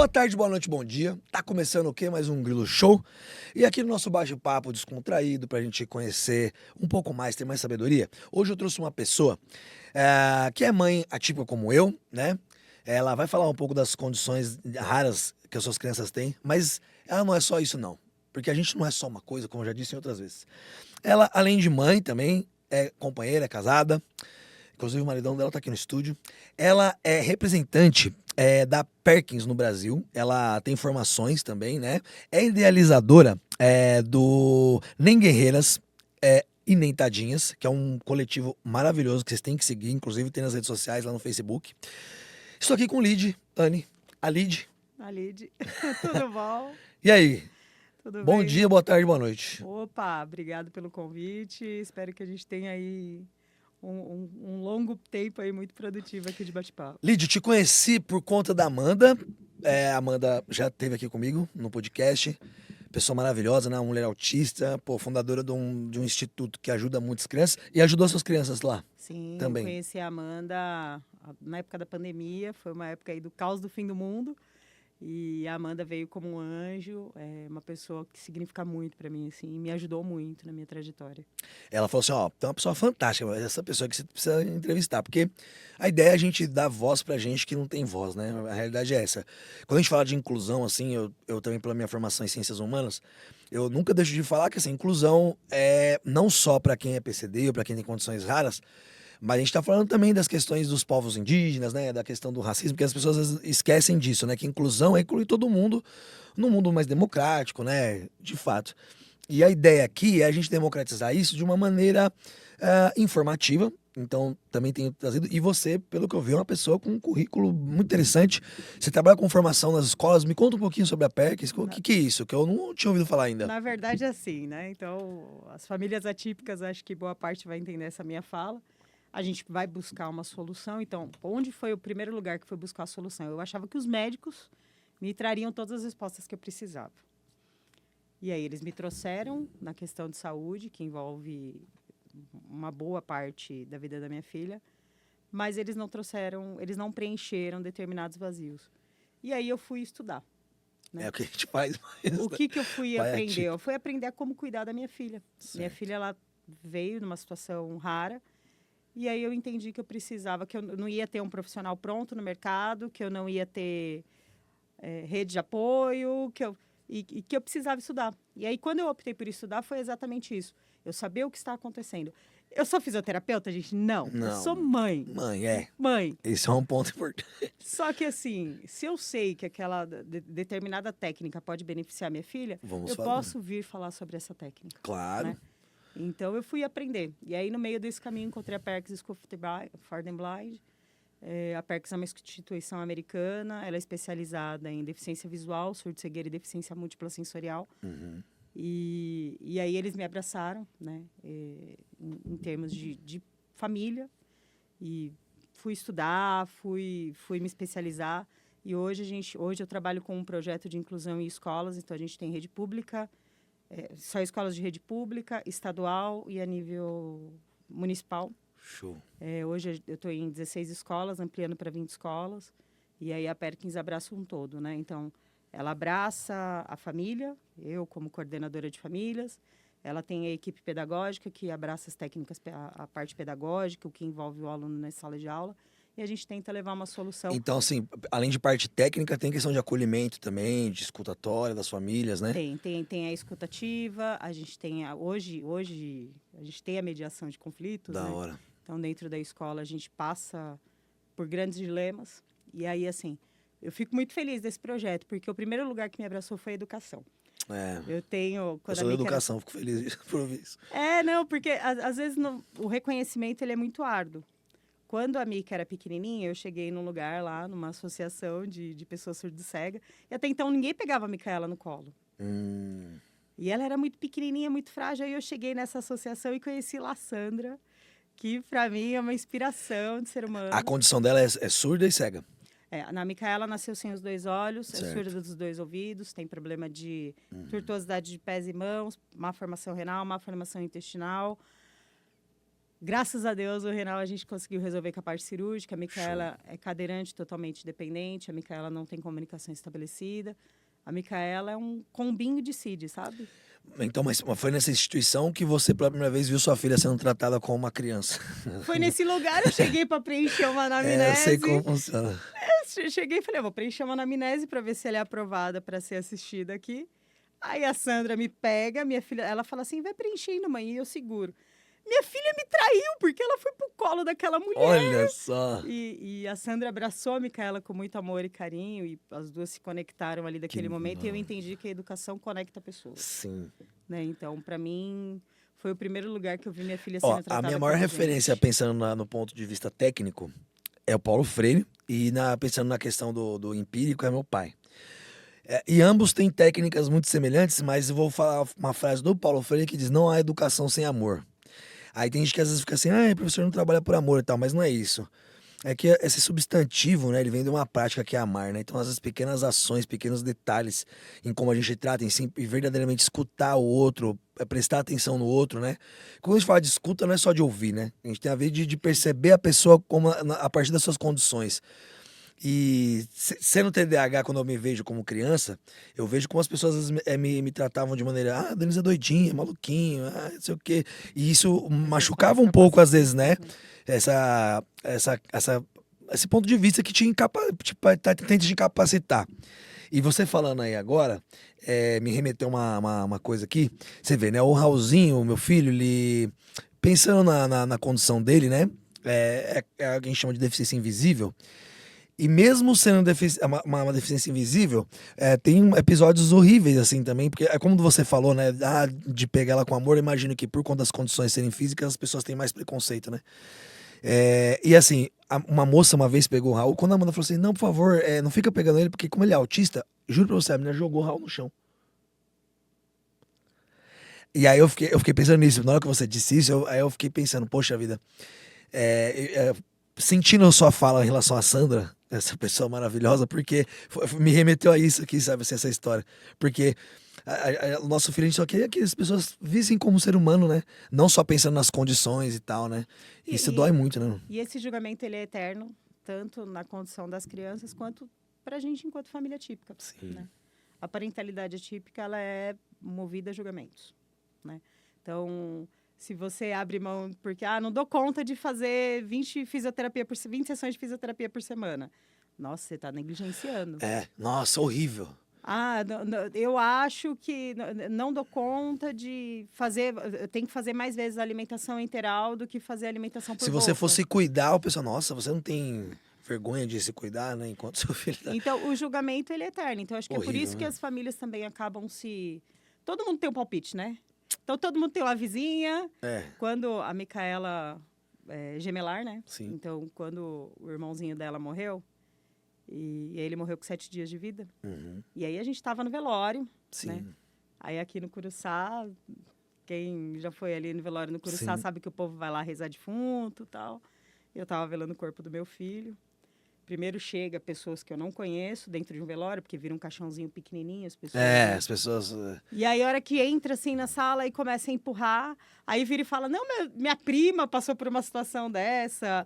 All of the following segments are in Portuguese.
Boa tarde, boa noite, bom dia. Tá começando o quê? Mais um Grilo Show. E aqui no nosso bate-papo descontraído, pra gente conhecer um pouco mais, ter mais sabedoria, hoje eu trouxe uma pessoa que é mãe atípica como eu, né? Ela vai falar um pouco das condições raras que as suas crianças têm, mas ela não é só isso não. Porque a gente não é só uma coisa, como eu já disse em outras vezes. Ela, além de mãe também, é companheira, é casada. Inclusive o maridão dela tá aqui no estúdio. Ela é representante da Perkins no Brasil. Ela tem formações também, né? É idealizadora do Nem Guerreiras e Nem Tadinhas, que é um coletivo maravilhoso que vocês têm que seguir. Inclusive tem nas redes sociais, lá no Facebook. Estou aqui com Lid, Anne. A Lid. A Lid, tudo bom? E aí? Tudo Bom bem? dia, boa tarde, boa noite. Opa, obrigado pelo convite. Espero que a gente tenha aí um longo tempo aí muito produtivo aqui de bate-papo. Lid, eu te conheci por conta da Amanda. A Amanda já esteve aqui comigo no podcast. Pessoa maravilhosa, né? Uma mulher autista, pô, fundadora de um instituto que ajuda muitas crianças e ajudou suas crianças lá. Sim, Também. eu conheci a Amanda na época da pandemia, foi uma época aí do caos do fim do mundo. E a Amanda veio como um anjo, uma pessoa que significa muito para mim, assim, e me ajudou muito na minha trajetória. Ela falou assim, ó, tem uma pessoa fantástica, mas essa pessoa que você precisa entrevistar, porque a ideia é a gente dar voz pra gente que não tem voz, né? A realidade é essa. Quando a gente fala de inclusão, assim, eu também pela minha formação em ciências humanas, eu nunca deixo de falar que essa inclusão é não só para quem é PCD ou para quem tem condições raras, mas a gente está falando também das questões dos povos indígenas, né? Da questão do racismo, porque as pessoas às vezes esquecem disso, né? Que inclusão é incluir todo mundo num mundo mais democrático, né? De fato. E a ideia aqui é a gente democratizar isso de uma maneira informativa. Então, também tenho trazido. E você, pelo que eu vi, é uma pessoa com um currículo muito interessante. Você trabalha com formação nas escolas. Me conta um pouquinho sobre a Perkins. O que é isso? Que eu não tinha ouvido falar ainda. Na verdade, é assim, né? Então, as famílias atípicas, acho que boa parte vai entender essa minha fala. A gente vai buscar uma solução. Então, onde foi o primeiro lugar que foi buscar a solução? Eu achava que os médicos me trariam todas as respostas que eu precisava. E aí eles me trouxeram na questão de saúde, que envolve uma boa parte da vida da minha filha, mas eles não trouxeram, eles não preencheram determinados vazios. E aí eu fui estudar. Né? É o que a gente faz mais. O que eu fui Pai aprender? atípico. Eu fui aprender a como cuidar da minha filha. Certo. Minha filha, ela veio numa situação rara, e aí eu entendi que eu precisava, que eu não ia ter um profissional pronto no mercado, que eu não ia ter rede de apoio, e que eu precisava estudar. E aí, quando eu optei por estudar, foi exatamente isso. Eu saber o que está acontecendo. Eu sou fisioterapeuta, gente? Não. Eu sou mãe. Mãe. Esse é um ponto importante. Só que, assim, se eu sei que aquela determinada técnica pode beneficiar minha filha, posso vir falar sobre essa técnica. Claro. Né? Então, eu fui aprender. E aí, no meio desse caminho, encontrei a Perkins School for the Blind. A Perkins é uma instituição americana, ela é especializada em deficiência visual, surdo-cegueira e deficiência múltipla sensorial. Uhum. E aí eles me abraçaram, né, em termos de família, e fui estudar, fui me especializar. E hoje eu trabalho com um projeto de inclusão em escolas, então a gente tem rede pública, só escolas de rede pública, estadual e a nível municipal. Show. Hoje eu estou em 16 escolas, ampliando para 20 escolas. E aí a Perkins abraça um todo, né? Então, ela abraça a família, eu como coordenadora de famílias. Ela tem a equipe pedagógica, que abraça as técnicas, a parte pedagógica, o que envolve o aluno na sala de aula. E a gente tenta levar uma solução. Então, assim, além de parte técnica, tem questão de acolhimento também, de escutatória das famílias, né? Tem a escutativa, a gente tem hoje a gente tem a mediação de conflitos. Da né? hora. Então, dentro da escola, a gente passa por grandes dilemas. E aí, assim, eu fico muito feliz desse projeto, porque o primeiro lugar que me abraçou foi a educação. Eu tenho... Eu sou da educação, fico feliz por ouvir isso. Não, porque às vezes o reconhecimento ele é muito árduo. Quando a Mica era pequenininha, eu cheguei num lugar lá, numa associação de pessoas surdo-cegas, e até então ninguém pegava a Micaela no colo. E ela era muito pequenininha, muito frágil, aí eu cheguei nessa associação e conheci lá a Sandra, que para mim é uma inspiração de ser humano. A condição dela é surda e cega. A Micaela nasceu sem os dois olhos, Certo. é surda dos dois ouvidos, tem problema de tortuosidade de pés e mãos, má formação renal, má formação intestinal. Graças a Deus, o renal a gente conseguiu resolver com a parte cirúrgica. A Micaela é cadeirante, totalmente dependente. A Micaela não tem comunicação estabelecida. A Micaela é um combinho de CID, sabe? Então, mas foi nessa instituição que você pela primeira vez viu sua filha sendo tratada como uma criança. Foi nesse lugar, eu cheguei para preencher uma É, eu sei anamnese. como funciona. Eu cheguei e falei, vou preencher uma anamnese para ver se ela é aprovada para ser assistida aqui. Aí a Sandra me pega, minha filha, ela fala assim, vai preenchendo, mãe, e eu seguro. Minha filha me traiu, porque ela foi pro colo daquela mulher. Olha só. E a Sandra abraçou a Micaela com muito amor e carinho, e as duas se conectaram ali daquele momento, e eu entendi que a educação conecta pessoas. Sim. Né? Então, para mim, foi o primeiro lugar que eu vi minha filha Ó, sendo tratada a minha maior como referência, gente. pensando no ponto de vista técnico, é o Paulo Freire. E pensando na questão do empírico, é meu pai. E ambos têm técnicas muito semelhantes, mas eu vou falar uma frase do Paulo Freire que diz: não há educação sem amor. Aí tem gente que às vezes fica assim, professor não trabalha por amor e tal, mas não é isso. É que esse substantivo, né, ele vem de uma prática que é amar, né? Então, essas pequenas ações, pequenos detalhes em como a gente trata, em verdadeiramente escutar o outro, prestar atenção no outro, né? Quando a gente fala de escuta, não é só de ouvir, né? A gente tem a ver de perceber a pessoa como a partir das suas condições. E sendo TDAH, quando eu me vejo como criança, eu vejo como as pessoas às vezes, me tratavam de maneira, Denis é doidinho, é maluquinho, não sei o quê. E isso machucava um pouco às vezes, né? Esse ponto de vista que tenta te incapacitar. E você falando aí agora, me remeteu uma coisa aqui. Você vê, né? O Raulzinho, o meu filho, ele pensando na condição dele, né? É o que a gente chama de deficiência invisível. E mesmo sendo uma deficiência invisível, tem episódios horríveis assim também, porque é como você falou, né? De pegar ela com amor, eu imagino que por conta das condições serem físicas, as pessoas têm mais preconceito, né? E assim, uma moça uma vez pegou o Raul, quando a Amanda falou assim, não, por favor, não fica pegando ele, porque como ele é autista, juro pra você, a menina jogou o Raul no chão. E aí eu fiquei pensando nisso, na hora que você disse isso, aí eu fiquei pensando, poxa vida, sentindo a sua fala em relação a Sandra, essa pessoa maravilhosa, porque me remeteu a isso aqui, sabe, assim, essa história. Porque o nosso filho, a gente só queria que as pessoas vissem como ser humano, né? Não só pensando nas condições e tal, né? Isso dói muito, né? E esse julgamento, ele é eterno, tanto na condição das crianças, quanto pra gente enquanto família típica. Sim. Né? A parentalidade típica, ela é movida a julgamentos, né? Então, se você abre mão porque, não dou conta de fazer 20 sessões de fisioterapia por semana. Nossa, você está negligenciando. Nossa, horrível. Eu acho que não dou conta de fazer. Eu tenho que fazer mais vezes a alimentação integral do que fazer a alimentação por Se você boca. fosse cuidar, o pessoal, nossa, você não tem vergonha de se cuidar, né? Enquanto seu filho tá... Então, o julgamento, ele é eterno. Então, acho que Horrível, é por isso que né? as famílias também acabam se... Todo mundo tem um palpite, né? Então, todo mundo tem uma vizinha. Quando a Micaela é gemelar, né? Sim. Então, quando o irmãozinho dela morreu, e ele morreu com 7 dias de vida. Uhum. E aí, a gente estava no velório. Sim. Né? Aí, aqui no Curuçá, quem já foi ali no velório no Curuçá Sim. sabe que o povo vai lá rezar defunto e tal. Eu estava velando o corpo do meu filho. Primeiro chega pessoas que eu não conheço dentro de um velório, porque vira um caixãozinho pequenininho, as pessoas... As pessoas... E aí, a hora que entra, assim, na sala e começa a empurrar, aí vira e fala, não, minha prima passou por uma situação dessa.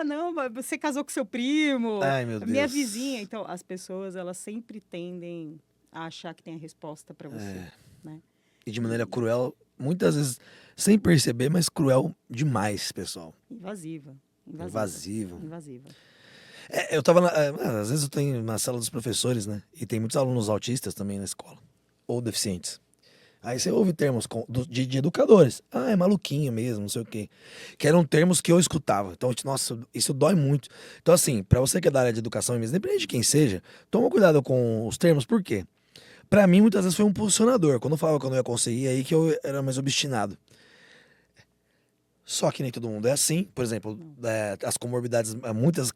Não, você casou com seu primo. Ai, meu Deus. Minha vizinha. Então, as pessoas, elas sempre tendem a achar que tem a resposta para você, né? E de maneira cruel, muitas vezes, sem perceber, mas cruel demais, pessoal. Invasiva. Eu tava, às vezes eu tenho na sala dos professores, né? E tem muitos alunos autistas também na escola, ou deficientes. Aí você ouve termos de educadores. É maluquinho mesmo, não sei o quê. Que eram termos que eu escutava. Então, nossa, isso dói muito. Então, assim, pra você que é da área de educação, independente de quem seja, toma cuidado com os termos, por quê? Pra mim, muitas vezes foi um impulsionador. Quando eu falava que eu não ia conseguir, aí que eu era mais obstinado. Só que nem todo mundo é assim. Por exemplo, as comorbidades, muitas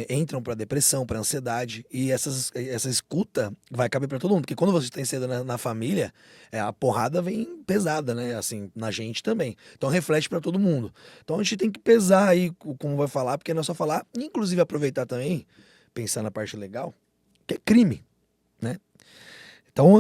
entram para depressão, para ansiedade. E essa escuta vai caber para todo mundo. Porque quando você tem cedo na família, a porrada vem pesada, né? Assim, na gente também. Então reflete para todo mundo. Então a gente tem que pesar aí como vai falar, porque não é só falar. Inclusive aproveitar também, pensar na parte legal, que é crime, né? Então,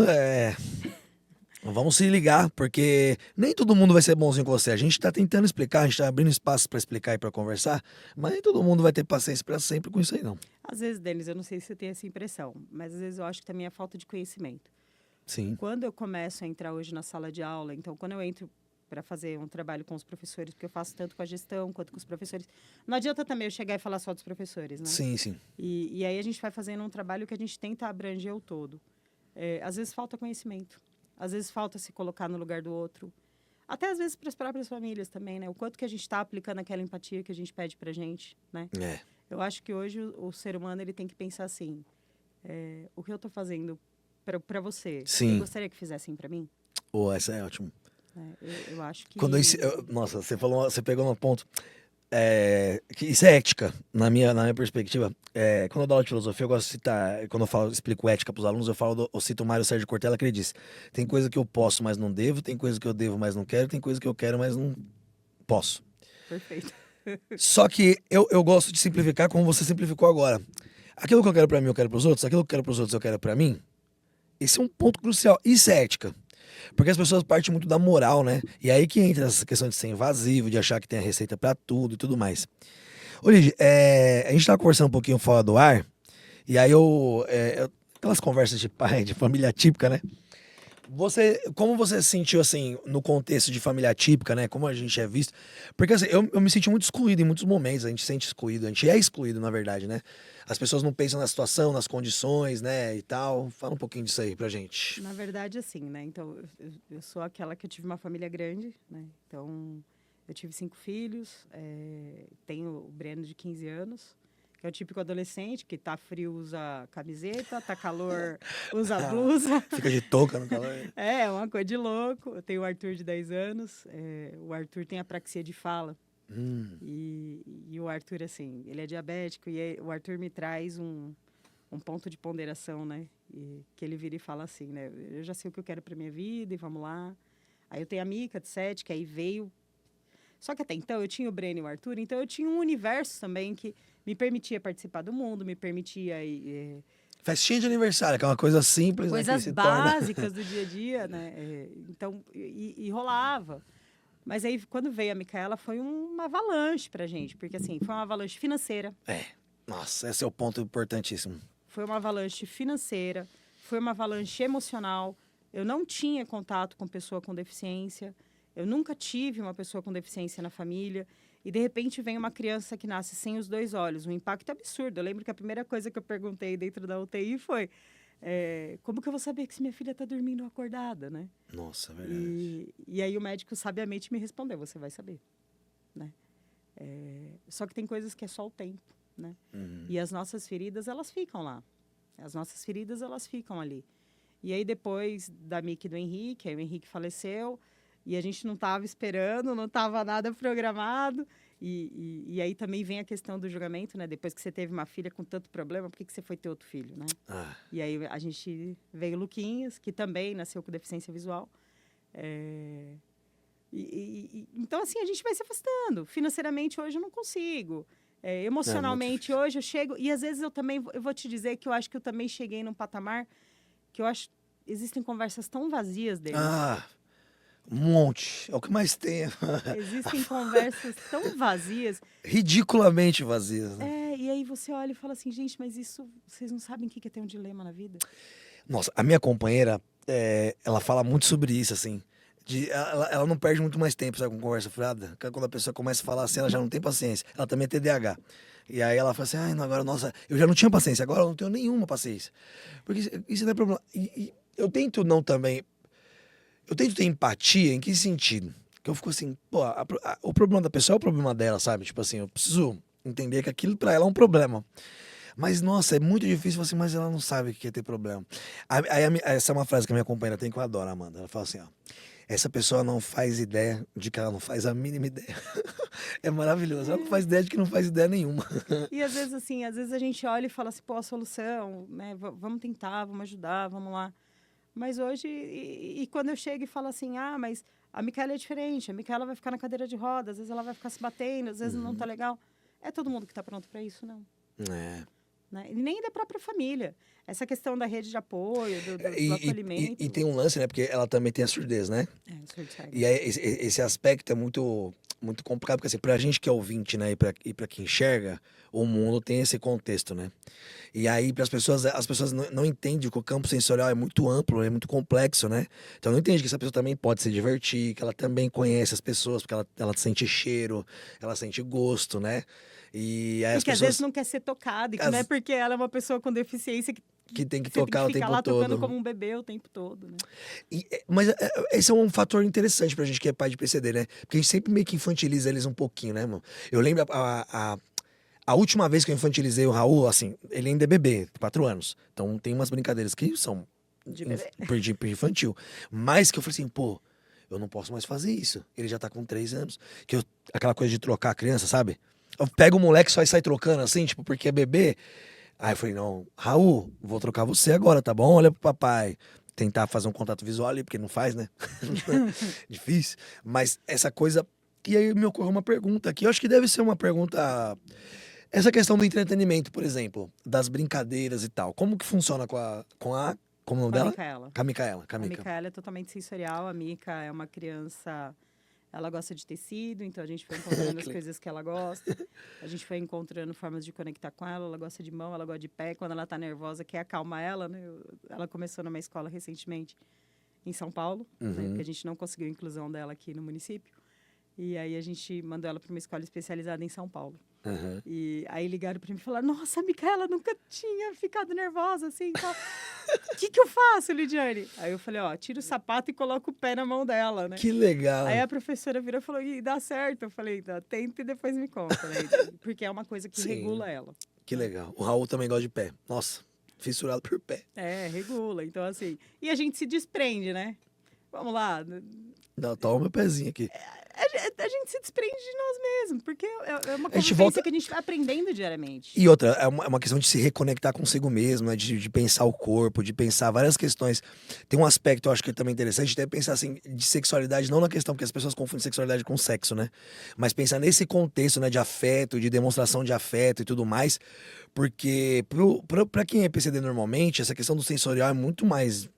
Vamos se ligar, porque nem todo mundo vai ser bonzinho com você. A gente tá tentando explicar, a gente tá abrindo espaço pra explicar e pra conversar, mas nem todo mundo vai ter paciência pra sempre com isso aí, não. Às vezes, Denis, eu não sei se você tem essa impressão, mas às vezes eu acho que também é falta de conhecimento. Sim. Quando eu começo a entrar hoje na sala de aula, então quando eu entro para fazer um trabalho com os professores, porque eu faço tanto com a gestão quanto com os professores, não adianta também eu chegar e falar só dos professores, né? Sim, sim. E aí a gente vai fazendo um trabalho que a gente tenta abranger o todo. Às vezes falta conhecimento, às vezes falta se colocar no lugar do outro, até às vezes para as próprias famílias também, né? O quanto que a gente está aplicando aquela empatia que a gente pede para gente, né? É. Eu acho que hoje o ser humano ele tem que pensar assim, o que eu estou fazendo para você, eu Sim. gostaria que fizessem para mim? Pô, essa é ótima. Eu acho que... Nossa, você pegou no ponto. Que isso é ética, na minha perspectiva. Quando eu dou aula de filosofia, eu gosto de citar, quando explico ética para os alunos, eu cito o Mário Sérgio Cortella, que ele diz: tem coisa que eu posso, mas não devo, tem coisa que eu devo, mas não quero, tem coisa que eu quero, mas não posso. Perfeito. Só que eu gosto de simplificar como você simplificou agora. Aquilo que eu quero pra mim, eu quero pros outros, aquilo que eu quero pros outros, eu quero pra mim. Esse é um ponto crucial. Isso é ética. Porque as pessoas partem muito da moral, né? E aí que entra essa questão de ser invasivo, de achar que tem a receita pra tudo e tudo mais. Ô, Lid, a gente tava conversando um pouquinho fora do ar, e aí aquelas conversas de pai, de família típica, né? Como você se sentiu, assim, no contexto de família típica, né? Como a gente é visto. Porque, assim, eu me senti muito excluído em muitos momentos. A gente se sente excluído, a gente é excluído, na verdade, né? As pessoas não pensam na situação, nas condições, né? E tal. Fala um pouquinho disso aí pra gente. Na verdade, assim, né? Então, eu sou aquela que eu tive uma família grande, né? Então, eu tive 5 filhos, tenho o Breno de 15 anos, que é o típico adolescente, que tá frio, usa camiseta, tá calor, usa blusa. Fica de touca no calor. É uma coisa de louco. Eu tenho o Arthur de 10 anos, o Arthur tem apraxia de fala. E o Arthur, assim, ele é diabético e o Arthur me traz um ponto de ponderação, né? Que ele vira e fala assim, né? Eu já sei o que eu quero para minha vida e vamos lá. Aí eu tenho a Mica, de 7, que aí veio... Só que até então eu tinha o Breno e o Arthur, então eu tinha um universo também que me permitia participar do mundo, me permitia... Festinha de aniversário, que é uma coisa simples, né? coisas Que se básicas do dia a dia, né? Então, rolava. Mas aí, quando veio a Micaela, foi uma avalanche pra gente. Porque, assim, foi uma avalanche financeira. Nossa, esse é o ponto importantíssimo. Foi uma avalanche financeira. Foi uma avalanche emocional. Eu não tinha contato com pessoa com deficiência. Eu nunca tive uma pessoa com deficiência na família. E, de repente, vem uma criança que nasce sem os 2 olhos. Um impacto absurdo. Eu lembro que a primeira coisa que eu perguntei dentro da UTI foi... como que eu vou saber que se minha filha está dormindo ou acordada, né? Nossa, é verdade. E aí o médico sabiamente me respondeu, você vai saber, né? Só que tem coisas que é só o tempo, né? E as nossas feridas, elas ficam lá. As nossas feridas, elas ficam ali. E aí depois da Mickey e do Henrique, aí o Henrique faleceu e a gente não estava esperando, não estava nada programado. E aí também vem a questão do julgamento, né? Depois que você teve uma filha com tanto problema, por que você foi ter outro filho, né? E aí a gente veio o Luquinhas, que também nasceu com deficiência visual. Então, assim, a gente vai se afastando. Financeiramente, hoje eu não consigo. Emocionalmente, hoje eu chego... E, às vezes, eu vou te dizer que eu acho que eu também cheguei num patamar que eu acho... Existem conversas tão vazias deles. Um monte. É o que mais tem. Existem conversas tão vazias. Ridiculamente vazias, né? E aí você olha e fala assim, gente, mas isso... Vocês não sabem o que é ter um dilema na vida? Nossa, a minha companheira, ela fala muito sobre isso, assim. Ela não perde muito mais tempo, sabe, com conversa furada. Quando a pessoa começa a falar assim, ela já não tem paciência. Ela também é TDAH. E aí ela fala assim, ai, não, agora, nossa, eu já não tinha paciência, agora eu não tenho nenhuma paciência. Porque isso não é problema. E eu tento não também... Eu tento ter empatia em que sentido? Que eu fico assim, pô, o problema da pessoa é o problema dela, sabe? Tipo assim, eu preciso entender que aquilo pra ela é um problema. Mas, nossa, é muito difícil falar assim, mas ela não sabe o que é ter problema. Essa é uma frase que a minha companheira tem que eu adoro, Amanda. Ela fala assim, ó, essa pessoa não faz ideia de que ela não faz a mínima ideia. É maravilhoso. Ela não faz ideia de que não faz ideia nenhuma. E às vezes, assim, às vezes a gente olha e fala assim, pô, a solução, né? Vamos tentar, vamos ajudar, vamos lá. Mas hoje, e quando eu chego e falo assim, mas a Micaela é diferente, a Micaela vai ficar na cadeira de rodas, às vezes ela vai ficar se batendo, às vezes não tá legal. É todo mundo que tá pronto para isso, não. né? E nem da própria família. Essa questão da rede de apoio, do acolhimento. E tem um lance, né? Porque ela também tem a surdez, né? É, surdo cego. E aí, esse aspecto é muito complicado, porque assim, pra gente que é ouvinte, né, e pra quem enxerga, o mundo tem esse contexto, né? E aí, para as pessoas não entendem que o campo sensorial é muito amplo, é muito complexo, né? Então não entende que essa pessoa também pode se divertir, que ela também conhece as pessoas, porque ela sente cheiro, ela sente gosto, né? E aí as Porque às vezes pessoas não quer ser tocada, e que não é porque ela é uma pessoa com deficiência que tem que você tem tocar que o ficar tempo lá tocando todo. como um bebê o tempo todo, né? Mas esse é um fator interessante pra gente que é pai de PCD, né? Porque a gente sempre meio que infantiliza eles um pouquinho, né, mano? Eu lembro a última vez que eu infantilizei o Raul, assim, ele ainda é bebê, 4 anos. Então tem umas brincadeiras que são De bebê. de infantil. Mas que eu falei assim, pô, eu não posso mais fazer isso. Ele já tá com 3 anos. Aquela coisa de trocar a criança, sabe? Eu pego o moleque só e sai trocando assim, tipo, porque é bebê. Aí eu falei, não, Raul, vou trocar você agora, tá bom? Olha pro papai. Tentar fazer um contato visual ali, porque não faz, né? Difícil. Mas essa coisa. E aí me ocorreu uma pergunta aqui. Eu acho que deve ser uma pergunta. Essa questão do entretenimento, por exemplo, das brincadeiras e tal. Como que funciona como é o nome Com a dela? Micaela. Com a Micaela. A Micaela é totalmente sensorial. A Mica é uma criança. Ela gosta de tecido, então a gente foi encontrando as coisas que ela gosta. A gente foi encontrando formas de conectar com ela. Ela gosta de mão, ela gosta de pé. Quando ela tá nervosa, quer acalmar ela, né? Ela começou numa escola recentemente em São Paulo, né? Porque a gente não conseguiu a inclusão dela aqui no município. E aí a gente mandou ela para uma escola especializada em São Paulo. Uhum. E aí ligaram para mim e falaram: Nossa, a Micaela nunca tinha ficado nervosa assim. O que eu faço, Lidiane? Aí eu falei: Ó, tira o sapato e coloca o pé na mão dela, né? Que legal. Aí a professora virou e falou: E dá certo? Eu falei: Tá, tenta e depois me conta, né? Porque é uma coisa que Sim. regula ela. Que legal. O Raul também gosta de pé. Nossa, fissurado por pé. É, regula. Então, assim. E a gente se desprende, né? Vamos lá. Não, toma meu pezinho aqui. A gente se desprende de nós mesmos, porque é uma A gente convivência volta- que a gente vai aprendendo diariamente. E outra, é uma questão de se reconectar consigo mesmo, né? De pensar o corpo, de pensar várias questões. Tem um aspecto, eu acho que é também interessante, até pensar assim, de sexualidade, não na questão, porque as pessoas confundem sexualidade com sexo, né? Mas pensar nesse contexto, né, de afeto, de demonstração de afeto e tudo mais. Porque pra quem é PCD normalmente, essa questão do sensorial é muito mais.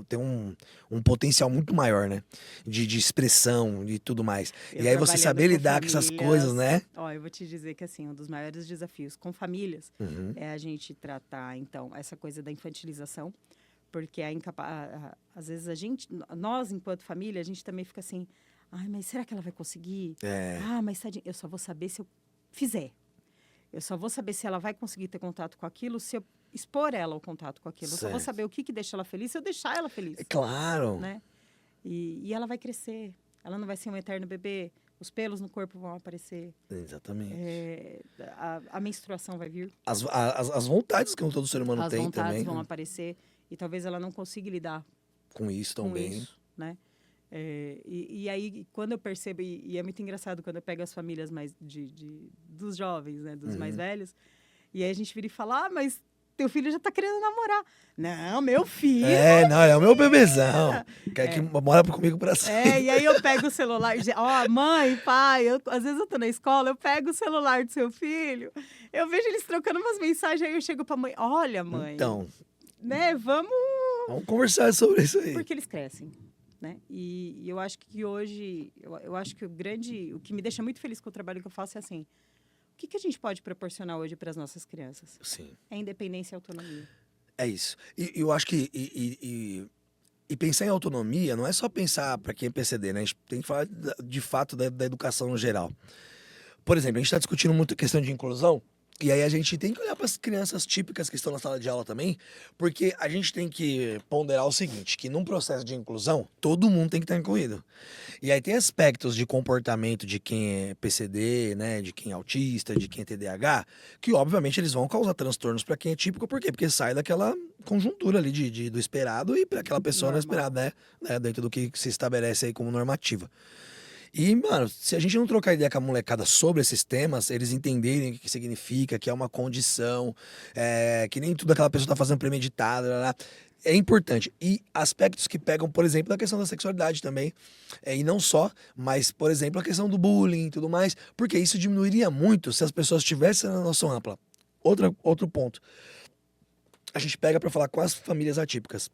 Tem um potencial muito maior, né? De expressão e tudo mais. Eu E aí você trabalhando saber com lidar com essas famílias, coisas, né? Ó, eu vou te dizer que assim, um dos maiores desafios com famílias Uhum. é a gente tratar, então, essa coisa da infantilização, porque às vezes nós, enquanto família, a gente também fica assim, ai, mas será que ela vai conseguir? É. Ah, mas tadinha, eu só vou saber se eu fizer. Eu só vou saber se ela vai conseguir ter contato com aquilo se eu expor ela ao contato com aquilo. Eu só vou Certo. saber o que deixa ela feliz se eu deixar ela feliz. É claro. Né? E ela vai crescer. Ela não vai ser um eterno bebê. Os pelos no corpo vão aparecer. Exatamente. A menstruação vai vir. As vontades que todo ser humano As tem vontades também. vão Né? aparecer. E talvez ela não consiga lidar Com isso com também. isso, né? E aí, quando eu percebo... E é muito engraçado quando eu pego as famílias mais dos jovens, né? Dos mais velhos. E aí a gente vira e fala, mas teu filho já tá querendo namorar. Não, meu filho... Não, é o meu bebezão. Quer que mora comigo pra sempre. E aí eu pego o celular, ó, mãe, pai, às vezes eu tô na escola, eu pego o celular do seu filho, eu vejo eles trocando umas mensagens, aí eu chego pra mãe, olha, mãe, Então, né, vamos conversar sobre isso aí. porque eles crescem, né, e eu acho que hoje, eu acho que o que me deixa muito feliz com o trabalho que eu faço é assim, o que a gente pode proporcionar hoje para as nossas crianças? Sim. É independência e autonomia. É isso. E eu acho que... E pensar em autonomia não é só pensar para quem é PCD, né? A gente tem que falar de fato da educação no geral. Por exemplo, a gente está discutindo muito a questão de inclusão, e aí a gente tem que olhar para as crianças típicas que estão na sala de aula também, porque a gente tem que ponderar o seguinte, que num processo de inclusão, todo mundo tem que estar incluído. E aí tem aspectos de comportamento de quem é PCD, né, de quem é autista, de quem é TDAH, que obviamente eles vão causar transtornos para quem é típico, por quê? Porque sai daquela conjuntura ali do esperado e para aquela pessoa não Normal. esperada, né, dentro do que se estabelece aí como normativa. E, mano, se a gente não trocar ideia com a molecada sobre esses temas, eles entenderem o que significa, que é uma condição, que nem tudo aquela pessoa tá fazendo premeditado, lá, lá, é importante. E aspectos que pegam, por exemplo, da questão da sexualidade também. E não só, mas, por exemplo, a questão do bullying e tudo mais. Porque isso diminuiria muito se as pessoas tivessem a noção ampla. outro ponto. A gente pega pra falar com as famílias atípicas.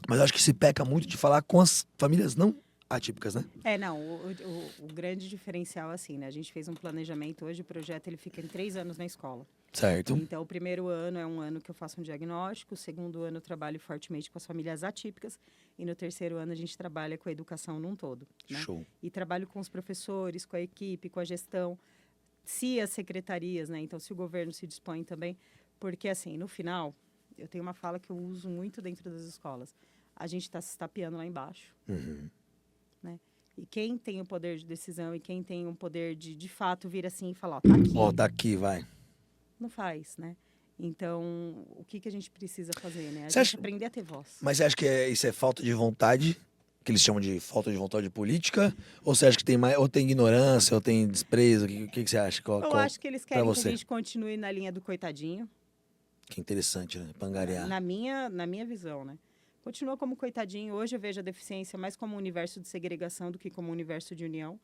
Mas eu acho que se peca muito de falar com as famílias não atípicas, né? Não, o grande diferencial, assim, né? A gente fez um planejamento, hoje o projeto ele fica em 3 anos na escola. Certo. Então, o primeiro ano é um ano que eu faço um diagnóstico, o segundo ano eu trabalho fortemente com as famílias atípicas e no terceiro ano a gente trabalha com a educação num todo, né? Show. E trabalho com os professores, com a equipe, com a gestão, se as secretarias, né? Então, se o governo se dispõe também, porque, assim, no final, eu tenho uma fala que eu uso muito dentro das escolas. A gente está se estapeando lá embaixo. Uhum. Né? E quem tem o poder de decisão e quem tem o poder de fato vir assim e falar, ó, tá aqui. Ó, tá aqui, vai. Não faz, né? Então, o que a gente precisa fazer, né? A Você gente acha- aprender a ter voz. Mas você acha que isso é falta de vontade? Que eles chamam de falta de vontade política? Ou você acha que tem mais, ou tem ignorância, ou tem desprezo? O que você acha? Eu acho que eles querem que a você? gente continue na linha do coitadinho, Que interessante, né? Pangarear. na minha visão, né? Continua como coitadinho. Hoje eu vejo a deficiência mais como um universo de segregação do que como um universo de união.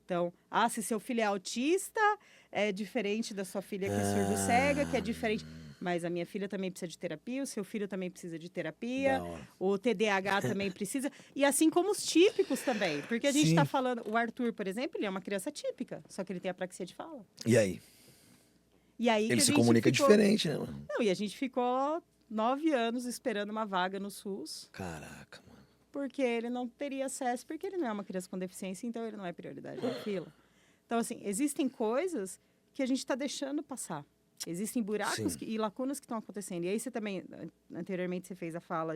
Então, se seu filho é autista, é diferente da sua filha que é surdo-cega, que é diferente. Mas a minha filha também precisa de terapia, o seu filho também precisa de terapia, Da hora. o TDAH também precisa. E assim como os típicos também. Porque a gente está Sim. falando... O Arthur, por exemplo, ele é uma criança típica, só que ele tem apraxia de fala. E aí? E aí Ele que a se gente comunica ficou... diferente, né, mano? Não, e a gente ficou 9 anos esperando uma vaga no SUS, Caraca, mano. porque ele não teria acesso, porque ele não é uma criança com deficiência, então ele não é prioridade na fila. Então, assim, existem coisas que a gente está deixando passar. Existem buracos Sim. e lacunas que estão acontecendo. E aí você também, anteriormente, você fez a fala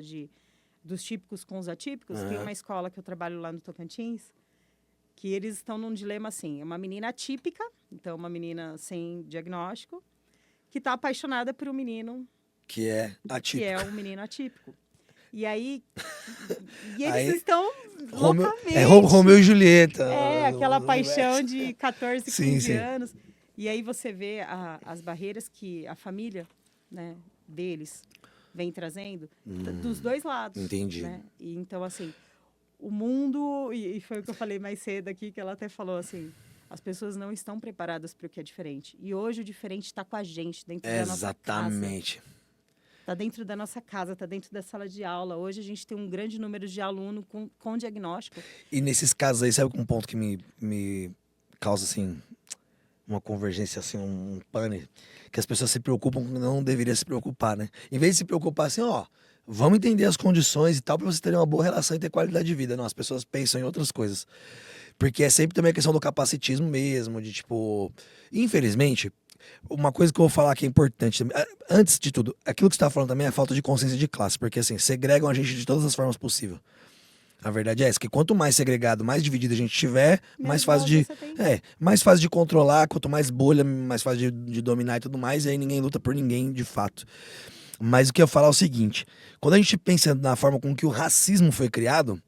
dos típicos com os atípicos. Tem uma escola que eu trabalho lá no Tocantins, que eles estão num dilema assim. É uma menina atípica, então uma menina sem diagnóstico, que está apaixonada por um menino Que é que atípico. é um menino atípico. E aí... E eles Aí, estão Romeu, loucamente... é Romeu e Julieta. Aquela o paixão universo. de 14, Sim, 15 sim. anos. E aí você vê as barreiras que a família, né, deles vem trazendo dos dois lados. entendi. Né? E então, assim, o mundo... E foi o que eu falei mais cedo aqui, que ela até falou assim... As pessoas não estão preparadas para o que é diferente. E hoje o diferente está com a gente, dentro da nossa casa. Exatamente. Está dentro da nossa casa, está dentro da sala de aula. Hoje a gente tem um grande número de alunos com diagnóstico. E nesses casos aí, sabe um ponto que me causa, assim, uma convergência, assim, um pane? Que as pessoas se preocupam com o que não deveria se preocupar, né? Em vez de se preocupar assim, ó, vamos entender as condições e tal, pra você ter uma boa relação e ter qualidade de vida. Não, as pessoas pensam em outras coisas. Porque é sempre também a questão do capacitismo mesmo, de tipo... Infelizmente, uma coisa que eu vou falar que é importante, antes de tudo, aquilo que você tá falando também é a falta de consciência de classe, porque assim, segregam a gente de todas as formas possíveis. A verdade é essa, que quanto mais segregado, mais dividido a gente tiver, mais fácil de... mais fácil de controlar, quanto mais bolha, mais fácil de dominar e tudo mais, e aí ninguém luta por ninguém, de fato. Mas o que eu ia falar é o seguinte, quando a gente pensa na forma com que o racismo foi criado,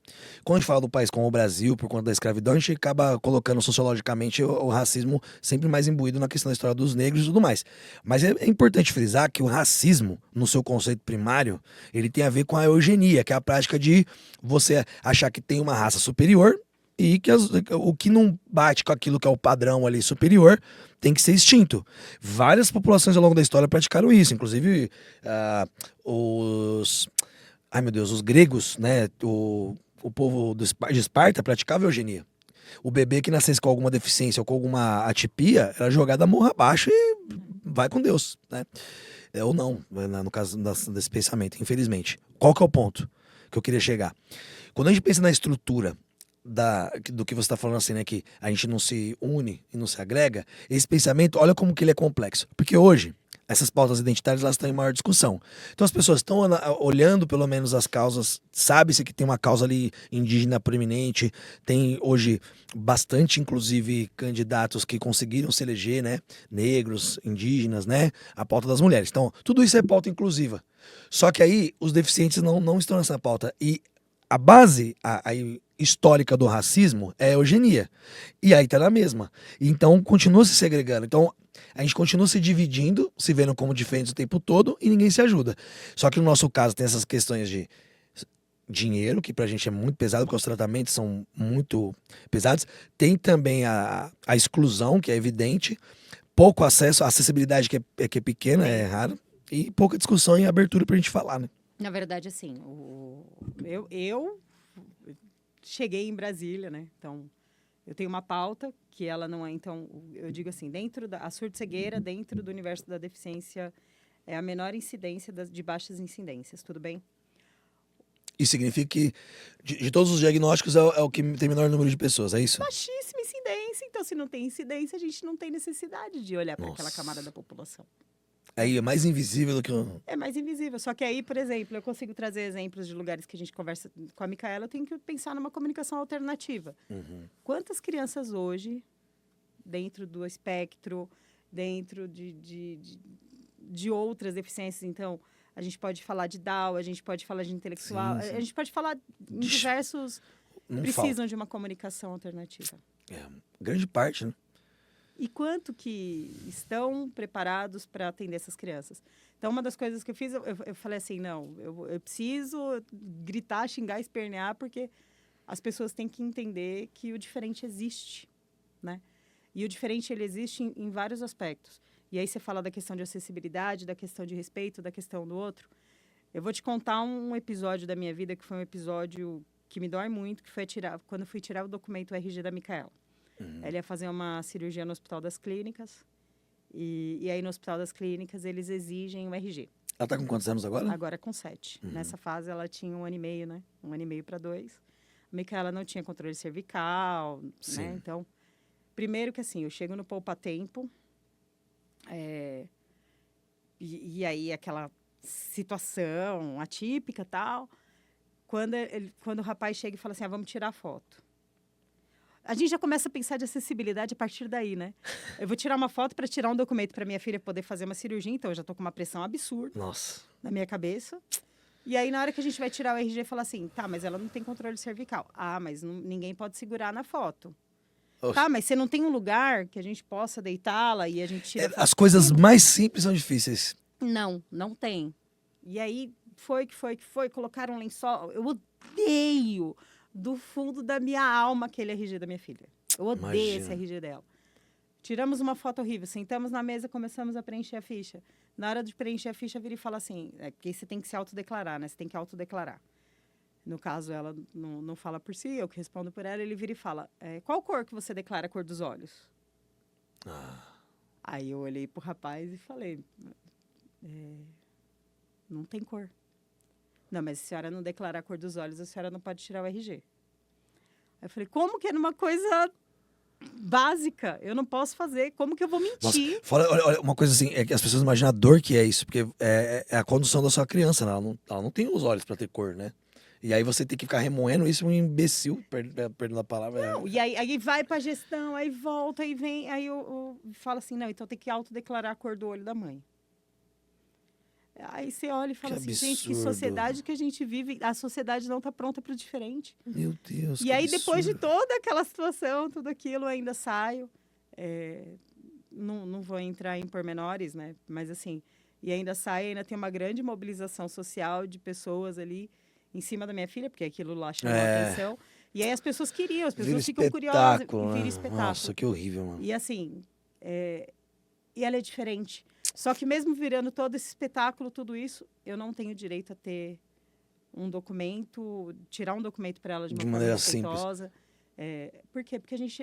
quando a gente fala do país como o Brasil, por conta da escravidão, a gente acaba colocando sociologicamente o racismo sempre mais imbuído na questão da história dos negros e tudo mais. Mas é importante frisar que o racismo, no seu conceito primário, ele tem a ver com a eugenia, que é a prática de você achar que tem uma raça superior e que o que não bate com aquilo que é o padrão ali superior tem que ser extinto. Várias populações ao longo da história praticaram isso, inclusive os gregos, né? O povo de Esparta praticava eugenia. O bebê que nascesse com alguma deficiência ou com alguma atipia era jogado a morra abaixo e vai com Deus, né? Ou não, no caso desse pensamento, infelizmente. Qual que é o ponto que eu queria chegar? Quando a gente pensa na estrutura do que você está falando assim, né? Que a gente não se une e não se agrega. Esse pensamento, olha como que ele é complexo. Porque hoje, essas pautas identitárias, elas estão em maior discussão. Então as pessoas estão olhando pelo menos as causas, sabe-se que tem uma causa ali indígena proeminente, tem hoje bastante, inclusive, candidatos que conseguiram se eleger, né? Negros, indígenas, né? A pauta das mulheres. Então, tudo isso é pauta inclusiva. Só que aí, os deficientes não estão nessa pauta. E a base, a histórica do racismo é a eugenia. E aí tá na mesma. Então continua se segregando. Então a gente continua se dividindo, se vendo como diferentes o tempo todo e ninguém se ajuda. Só que no nosso caso tem essas questões de dinheiro, que pra gente é muito pesado, porque os tratamentos são muito pesados. Tem também a exclusão, que é evidente. pouco acesso, a acessibilidade que é pequena, é rara, e pouca discussão e abertura pra gente falar, né? Na verdade, assim, eu cheguei em Brasília, né? Então, eu tenho uma pauta que ela não é... Então, eu digo assim, a surdo-cegueira, dentro do universo da deficiência, é a menor incidência de baixas incidências, tudo bem? Isso significa que de todos os diagnósticos é o que tem menor número de pessoas, é isso? Baixíssima incidência. Então, se não tem incidência, a gente não tem necessidade de olhar para aquela camada da população. Aí é mais invisível do que É mais invisível. Só que aí, por exemplo, eu consigo trazer exemplos de lugares que a gente conversa com a Micaela, eu tenho que pensar numa comunicação alternativa. Quantas crianças hoje, dentro do espectro, dentro de outras deficiências, então, a gente pode falar de Down, a gente pode falar de intelectual, Sim. a gente pode falar em diversos... não precisam falta. de uma comunicação alternativa. Grande parte, né? E quanto que estão preparados para atender essas crianças? Então, uma das coisas que eu fiz, eu falei assim, não, eu preciso gritar, xingar, espernear, porque as pessoas têm que entender que o diferente existe, né? E o diferente, ele existe em vários aspectos. E aí você fala da questão de acessibilidade, da questão de respeito, da questão do outro. Eu vou te contar um episódio da minha vida, que foi um episódio que me dói muito, que foi quando eu fui tirar o documento RG da Micaela. Ela ia fazer uma cirurgia no Hospital das Clínicas. E aí, no Hospital das Clínicas, eles exigem o RG. Ela tá com quantos anos agora? Agora com 7. Nessa fase, ela tinha 1 ano e meio, né? 1 ano e meio para 2. A Micaela não tinha controle cervical, Sim. né? Então, primeiro que assim, eu chego no poupa-tempo. E aí, aquela situação atípica e tal. Quando o rapaz chega e fala assim, vamos tirar foto. A gente já começa a pensar de acessibilidade a partir daí, né? Eu vou tirar uma foto para tirar um documento para minha filha poder fazer uma cirurgia, então eu já tô com uma pressão absurda Nossa. na minha cabeça. E aí, na hora que a gente vai tirar o RG, fala assim, tá, mas ela não tem controle cervical. Ah, mas ninguém pode segurar na foto. Oxe. Tá, mas você não tem um lugar que a gente possa deitá-la e a gente tira foto? As coisas mais simples são difíceis. Não tem. E aí, foi, colocaram um lençol. Eu odeio do fundo da minha alma aquele RG da minha filha. Eu odeio esse RG dela. Tiramos uma foto horrível, sentamos na mesa, começamos a preencher a ficha. Na hora de preencher a ficha, vira e fala assim, porque você tem que se autodeclarar, né? Você tem que autodeclarar. No caso, ela não fala por si, eu que respondo por ela, ele vira e fala, qual cor que você declara a cor dos olhos? Aí eu olhei pro rapaz e falei, não tem cor. Não, mas se a senhora não declarar a cor dos olhos, a senhora não pode tirar o RG. Aí eu falei, como que é numa coisa básica? Eu não posso fazer, como que eu vou mentir? Nossa, olha, uma coisa assim, é que as pessoas imaginam a dor que é isso, porque é a condução da sua criança, né? Ela não tem os olhos pra ter cor, né? E aí você tem que ficar remoendo isso, um imbecil, perdendo a palavra. Não, e aí vai pra gestão, aí volta, aí vem, aí eu falo assim, não, então tem que autodeclarar a cor do olho da mãe. Aí você olha e fala assim, gente, que sociedade que a gente vive, a sociedade não está pronta para o diferente. Meu Deus, E aí, depois de toda aquela situação, tudo aquilo, eu ainda saio. Não vou entrar em pormenores, né? Mas assim, e ainda saio, ainda tem uma grande mobilização social de pessoas ali em cima da minha filha, porque aquilo lá chamou a atenção. E aí as pessoas queriam, as pessoas ficam curiosas. Vira espetáculo. Nossa, que horrível, mano. E assim, e ela é diferente. Só que mesmo virando todo esse espetáculo, tudo isso, eu não tenho direito a ter um documento, tirar um documento para ela de uma forma respeitosa. Por quê? Porque a gente...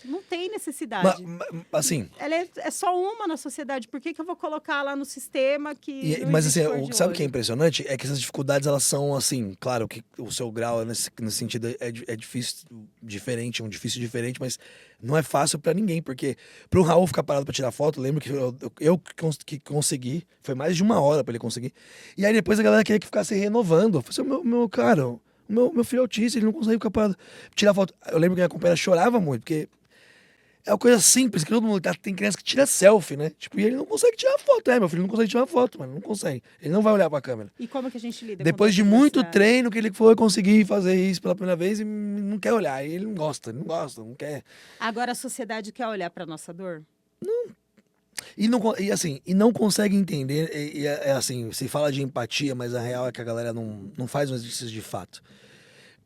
não tem necessidade. Assim... Ela é só uma na sociedade. Por que eu vou colocar lá no sistema que... Mas assim, sabe o que é impressionante? É que essas dificuldades, elas são assim... Claro que o seu grau nesse sentido é difícil, diferente, um difícil diferente, mas não é fácil pra ninguém. Porque pro Raul ficar parado pra tirar foto, lembro que eu que consegui. Foi mais de 1 hora pra ele conseguir. E aí depois a galera queria que ficasse renovando. Eu falei assim, meu cara... Meu filho é autista, ele não consegue ficar parado. Tirar foto. Eu lembro que a minha companheira chorava muito, porque é uma coisa simples, que todo mundo tem criança que tira selfie, né? Tipo, e ele não consegue tirar foto. Meu filho não consegue tirar foto, mano, não consegue. Ele não vai olhar pra câmera. E como que a gente lida depois de muito treino que ele foi conseguir fazer isso pela primeira vez e não quer olhar. E ele não gosta, não quer. Agora a sociedade quer olhar pra nossa dor? Não. E não consegue entender, assim, se fala de empatia, mas a real é que a galera não faz um exercício de fato.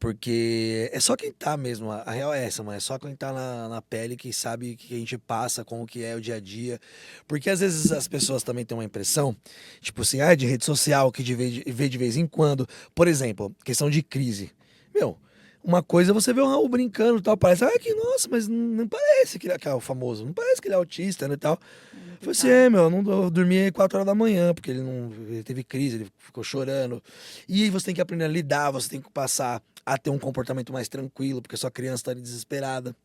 Porque é só quem tá mesmo, a real é essa, mano. É só quem tá na pele que sabe o que a gente passa, com o que é o dia a dia. Porque às vezes as pessoas também têm uma impressão, tipo assim, de rede social, que vê de vez em quando. Por exemplo, questão de crise. Meu, uma coisa é você vê o Raul brincando e tal, parece, que nossa, mas não parece que é o famoso, não parece que ele é autista, né, e tal. Não tem Foi assim, cara. meu, eu dormi 4 horas da manhã, porque ele teve crise, ele ficou chorando. E aí você tem que aprender a lidar, você tem que passar a ter um comportamento mais tranquilo, porque sua criança tá ali desesperada.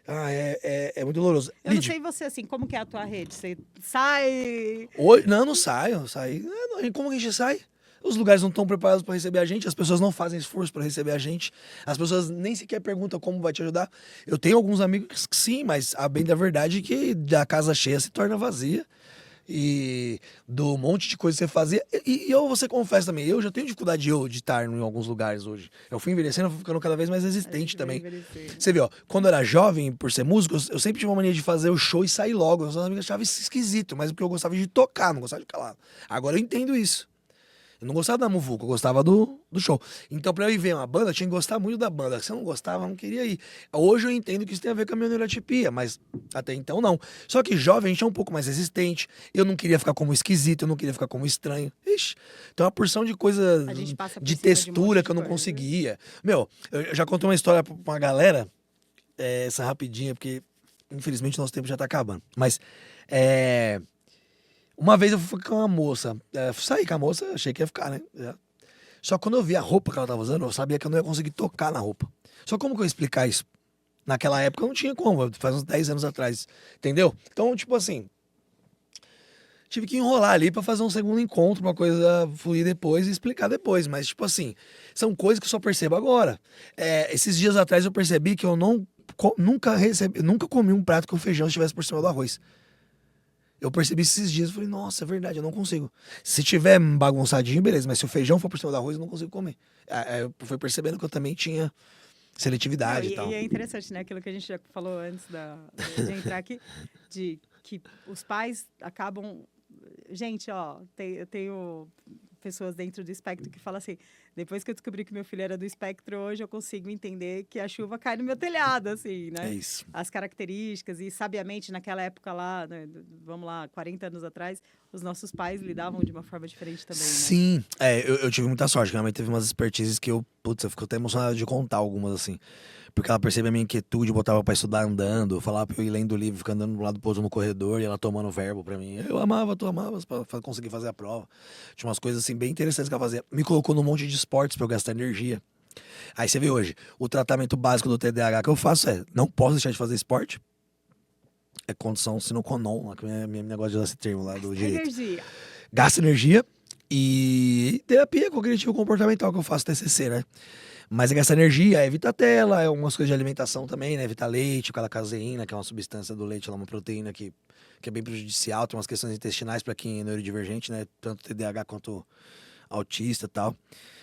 É muito doloroso. Eu não Lid, sei você, assim, como que é a tua rede? Você sai... hoje, não saio, saí. Como que a gente sai? Os lugares não estão preparados para receber a gente, as pessoas não fazem esforço para receber a gente, as pessoas nem sequer perguntam como vai te ajudar. Eu tenho alguns amigos que sim, mas a bem da verdade é que da casa cheia se torna vazia. E do monte de coisa que você fazia. E eu, você confessa também, eu já tenho dificuldade de estar em alguns lugares hoje. Eu fui envelhecendo, eu fui ficando cada vez mais A resistente gente vai também. envelhecendo. Você viu, ó, quando eu era jovem, por ser músico, eu sempre tive uma mania de fazer o show e sair logo. Os amigos achavam isso esquisito, mas porque eu gostava de tocar, não gostava de ficar lá. Agora eu entendo isso. Eu não gostava da muvuca, eu gostava do show. Então, pra eu ir ver uma banda, eu tinha que gostar muito da banda. Se eu não gostava, eu não queria ir. Hoje eu entendo que isso tem a ver com a minha neurotipia, mas até então não. Só que jovem, a gente é um pouco mais resistente. Eu não queria ficar como esquisito, eu não queria ficar como estranho. Ixi, tem uma porção de coisa A gente passa por de cima de um monte textura que de eu não coisa. conseguia. Meu, eu já contei uma história pra uma galera, essa rapidinha, porque infelizmente nosso tempo já tá acabando. Mas, uma vez eu fui com uma moça, saí com a moça, achei que ia ficar, né? Só que quando eu vi a roupa que ela tava usando, eu sabia que eu não ia conseguir tocar na roupa. Só como que eu ia explicar isso? Naquela época eu não tinha como, faz uns 10 anos atrás, entendeu? Então, tipo assim, tive que enrolar ali pra fazer um segundo encontro, uma coisa fluir depois e explicar depois. Mas, tipo assim, são coisas que eu só percebo agora. Esses dias atrás eu percebi que eu nunca comi um prato que o feijão estivesse por cima do arroz. Eu percebi esses dias e falei, nossa, é verdade, eu não consigo. Se tiver bagunçadinho, beleza, mas se o feijão for por cima do arroz, eu não consigo comer. Eu fui percebendo que eu também tinha Não, seletividade e e tal. é interessante, né? Aquilo que a gente já falou antes de entrar aqui, de que os pais acabam. Gente, ó, eu tenho pessoas dentro do espectro que falam assim: depois que eu descobri que meu filho era do espectro, hoje eu consigo entender que a chuva cai no meu telhado, assim, É né? isso. As características, e sabiamente naquela época lá, né, vamos lá, 40 anos atrás, os nossos pais lidavam de uma forma diferente também, né? Sim, eu tive muita sorte, que minha mãe teve umas expertises que eu fico até emocionado de contar algumas, assim. Porque ela percebeu a minha inquietude, botava pra estudar andando, falava pra eu ir lendo livro, ficar andando de um lado pro outro no corredor, e ela tomando verbo pra mim. Eu amava, tu amavas, pra conseguir fazer a prova. Tinha umas coisas, assim, bem interessantes que ela fazia. Me colocou num monte de esportes pra eu gastar energia. Aí você vê hoje, o tratamento básico do TDAH que eu faço não posso deixar de fazer esporte. É condição sine qua non, que é meu negócio de usar esse termo lá do direito. Energia. Gasta energia e terapia cognitivo comportamental que eu faço TCC, né? Mas é gastar energia, evita tela, é algumas coisas de alimentação também, né? Evita leite, aquela caseína, que é uma substância do leite, ela é uma proteína que é bem prejudicial, tem umas questões intestinais para quem é neurodivergente, né? Tanto TDAH quanto autista e tal.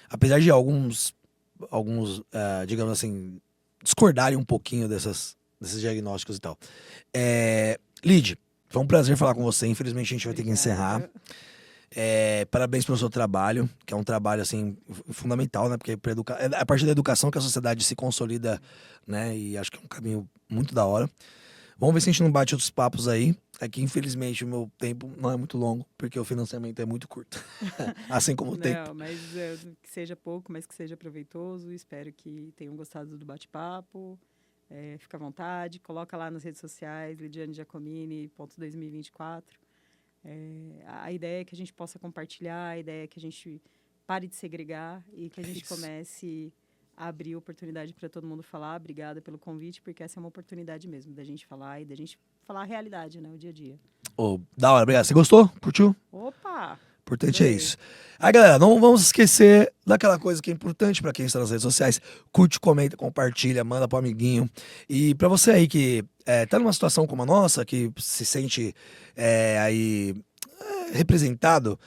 Apesar de digamos assim, discordarem um pouquinho desses diagnósticos e tal. Lid, foi um prazer falar com você. Infelizmente a gente vai ter que encerrar. Obrigada. Parabéns pelo seu trabalho, que é um trabalho assim fundamental, né? Porque é a partir da educação que a sociedade se consolida, né? E acho que é um caminho muito da hora. Vamos ver se a gente não bate outros papos aí. É que infelizmente o meu tempo não é muito longo, porque o financiamento é muito curto. Assim como o tempo. Não, mas que seja pouco, mas que seja proveitoso. Espero que tenham gostado do bate-papo. Fica à vontade, coloca lá nas redes sociais, Lidiane Giacomini.2024. A ideia é que a gente possa compartilhar, a ideia é que a gente pare de segregar e que a gente comece a abrir oportunidade para todo mundo falar. Obrigada pelo convite, porque essa é uma oportunidade mesmo da gente falar e da gente falar a realidade, né, o dia a dia. Da hora, obrigado. Você gostou? Curtiu? Opa! Importante é Adorei. isso. Aí, galera, não vamos esquecer daquela coisa que é importante pra quem está nas redes sociais. Curte, comenta, compartilha, manda pro amiguinho. E pra você aí que tá numa situação como a nossa, que se sente representado,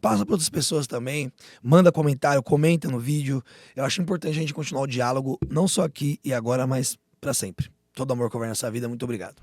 passa para outras pessoas também. Manda comentário, comenta no vídeo. Eu acho importante a gente continuar o diálogo, não só aqui e agora, mas pra sempre. Todo amor que houver nessa vida, muito obrigado.